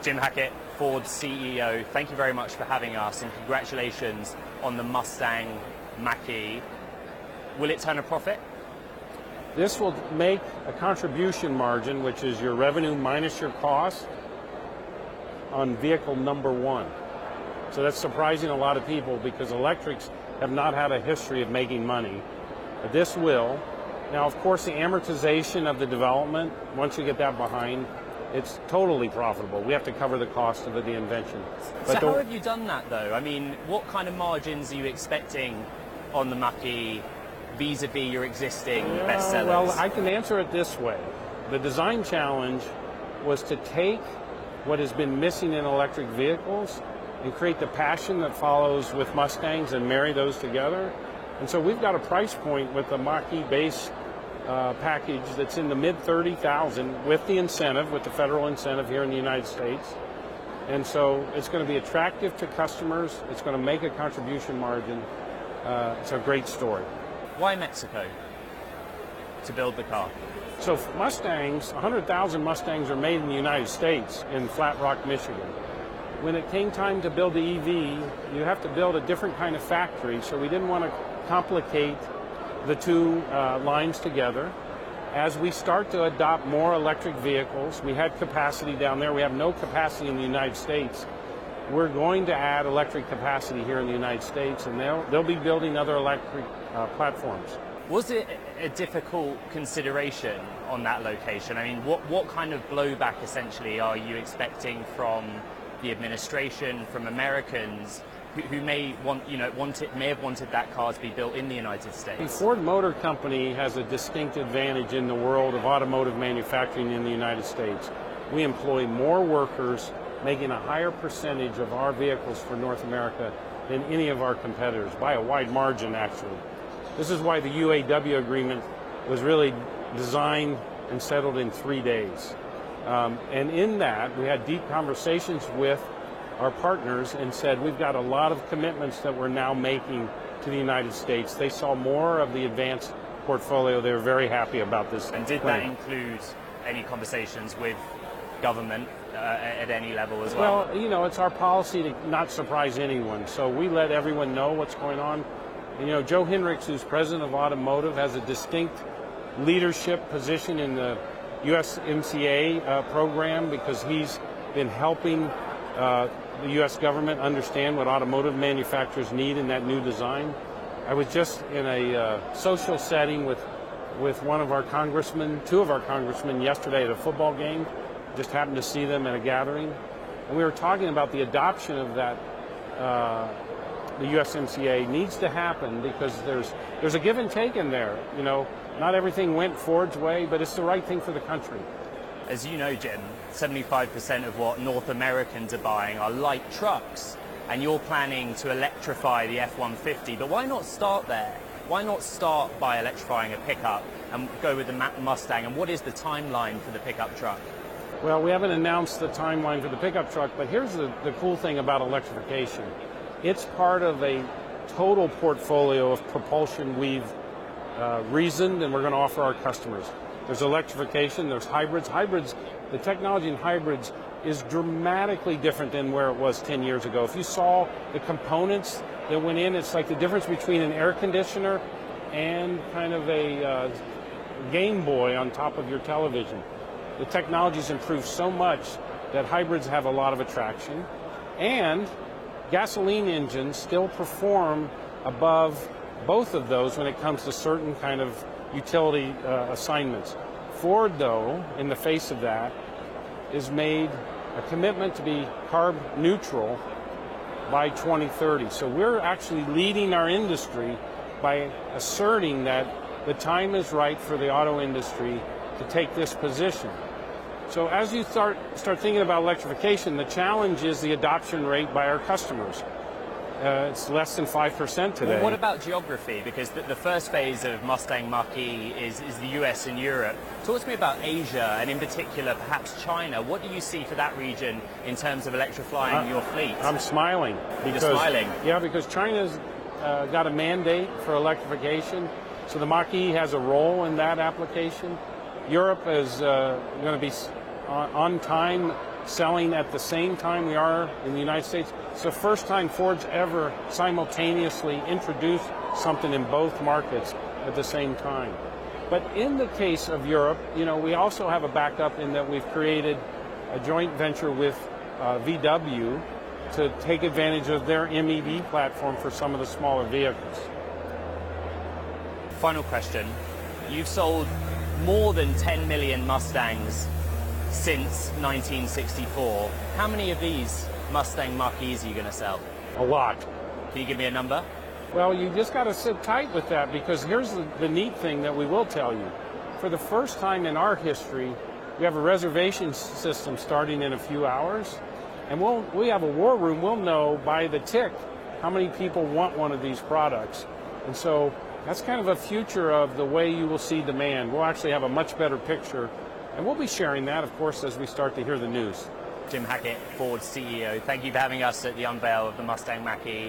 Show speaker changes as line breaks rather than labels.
Jim Hackett, Ford CEO, thank you very much for having us, and congratulations on the Mustang Mach E. Will it turn a profit?
This will make a contribution margin, which is your revenue minus your cost, on vehicle number one. So that's surprising a lot of people because electrics have not had a history of making money. But this will. Now, of course, the amortization of the development, once you get that behind, it's totally profitable. We have to cover the cost of the invention.
So how have you done that, though? I mean, what kind of margins are you expecting on the Mach E vis-a-vis your existing bestsellers?
Well, I can answer it this way. The design challenge was to take what has been missing in electric vehicles and create the passion that follows with Mustangs and marry those together. And so we've got a price point with the Mach E base package that's in the mid-30,000 with the incentive, with the federal incentive here in the United States. And so it's going to be attractive to customers. It's going to make a contribution margin. It's a great story.
Why Mexico to build the car?
So Mustangs, 100,000 Mustangs are made in the United States in Flat Rock, Michigan. When it came time to build the EV, you have to build a different kind of factory, so we didn't want to complicate the two lines together. As we start to adopt more electric vehicles, we had capacity down there. We have no capacity in the United States. We're going to add electric capacity here in the United States, and they'll be building other electric platforms.
Was it a difficult consideration on that location? I mean, what kind of blowback essentially are you expecting from the administration, from Americans who may may have wanted that car to be built in the United States?
The Ford Motor Company has a distinct advantage in the world of automotive manufacturing in the United States. We employ more workers, making a higher percentage of our vehicles for North America than any of our competitors, by a wide margin, actually. This is why the UAW agreement was really designed and settled in 3 days. And in that, we had deep conversations with our partners and said, we've got a lot of commitments that we're now making to the United States. They saw more of the advanced portfolio. They were very happy about this.
And did that include any conversations with government at any level as well?
Well, you know, it's our policy to not surprise anyone. So we let everyone know what's going on. And, you know, Joe Hinrichs, who's president of automotive, has a distinct leadership position in the USMCA program because he's been helping the U.S. government understand what automotive manufacturers need in that new design. I was just in a social setting with one of our congressmen, two of our congressmen yesterday at a football game. Just happened to see them at a gathering. And we were talking about the adoption of that, the USMCA needs to happen because there's a give and take in there. You know, not everything went Ford's way, but it's the right thing for the country.
As you know, Jim, 75% of what North Americans are buying are light trucks, and you're planning to electrify the F-150, but why not start there? Why not start by electrifying a pickup and go with the Mustang, and what is the timeline for the pickup truck?
Well, we haven't announced the timeline for the pickup truck, but here's the cool thing about electrification. It's part of a total portfolio of propulsion we've reasoned and we're going to offer our customers. There's electrification, there's hybrids. Hybrids, the technology in hybrids is dramatically different than where it was 10 years ago. If you saw the components that went in, it's like the difference between an air conditioner and kind of a Game Boy on top of your television. The technology's improved so much that hybrids have a lot of attraction. And gasoline engines still perform above both of those when it comes to certain kind of utility assignments. Ford, though, in the face of that, has made a commitment to be carb neutral by 2030. So we're actually leading our industry by asserting that the time is right for the auto industry to take this position. So as you start thinking about electrification, the challenge is the adoption rate by our customers. It's less than 5% today.
Well, what about geography? Because the first phase of Mustang Mach E is the US and Europe. Talk to me about Asia, and in particular, perhaps China. What do you see for that region in terms of electrifying your fleet?
I'm smiling.
You're smiling?
Yeah, because China's got a mandate for electrification, so the Mach E has a role in that application. Europe is going to be on time selling at the same time we are in the United States. It's the first time Ford's ever simultaneously introduced something in both markets at the same time. But in the case of Europe, we also have a backup in that we've created a joint venture with VW to take advantage of their MEB platform for some of the smaller vehicles.
Final question. You've sold more than 10 million Mustangs since 1964. How many of these Mustang Mach E's are you going to sell?
A lot.
Can you give me a number?
Well, you just got to sit tight with that, because here's the neat thing that we will tell you. For the first time in our history, we have a reservation system starting in a few hours, and we have a war room. We'll know by the tick how many people want one of these products. And so that's kind of a future of the way you will see demand. We'll actually have a much better picture, and we'll be sharing that, of course, as we start to hear the news.
Jim Hackett, Ford CEO, thank you for having us at the unveil of the Mustang Mach E.